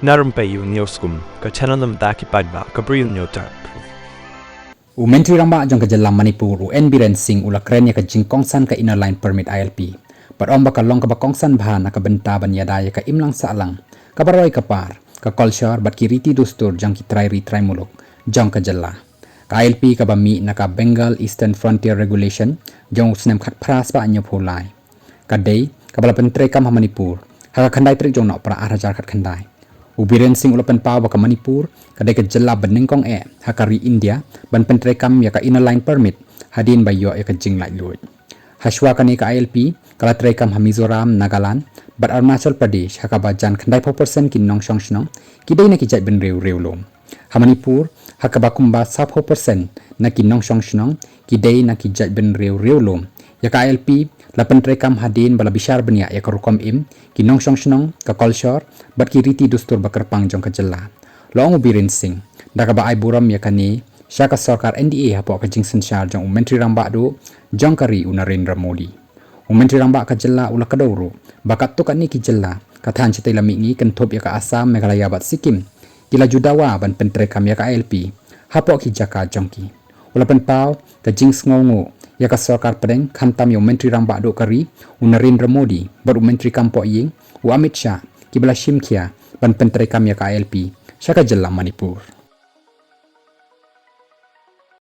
Na Rympei U ka channel nabynta ki paidbah ka Bri U Hynñiewtrep. Menteri ramba jong ka jylla Manipur biren sing ula kren ya ka jingkongsan ka inner line permit ILP. Barom ba ka long ka ba kongsan bahan na ka benta ban iada ya ka imlang sahlang. Ka baroh ka par ka kolshor bat kiriti dustur jong ki try muluk jong ka jylla. Ka ILP ka ba mi na ka Bengal Eastern Frontier Regulation jong Sngap khat pras ba anyo phulai. Ka day ka bala pentre kam ha Manipur ha ka khandai tri jong nok pra arajar khat khandai. Biren sing ulapan pau baka Manipur kadai ka jylla benengkong hakari India ban pentrekam ya ka inner line permit hadin bayo ya ka jinglai luit haswa kani ka ILP kala trekam ha Mizoram Nagaland bat Arunachal Pradesh haka bajan khandai 4% kin nong shong shnong kidai na ki jai ben rew lom ha Manipur haka bakumba 4% na kin nong shong shnong kidai na ki jai ben rew lom ya ka ILP lapan trekam hadin bala bishar benia ya ka rukom ki nong shong shnong ka kolshor bat ki riti dustur bakar pang jong ka jylla long biren sing daga ba ai buram ya kani syaka sarkar NDA hapo ka jing sensyal jong menteri ramba do jong kari Narendra Modi menteri ramba ka jylla ula kadoro bakat to kani ki jylla kathan chitai lami ngi kan thop ya ka Assam Meghalaya bat Sikkim kila judawa ban pentrekam ya ka ILP hapo ki jaka jongki ula pen pau ka jing sngongo ya ka sarkar pedeng khantam yo menteri ramba do kari Narendra Modi baru menteri kampo ying Amit Shah kibla shimkia ban pentrekam ya ka ILP syaka jylla Manipur.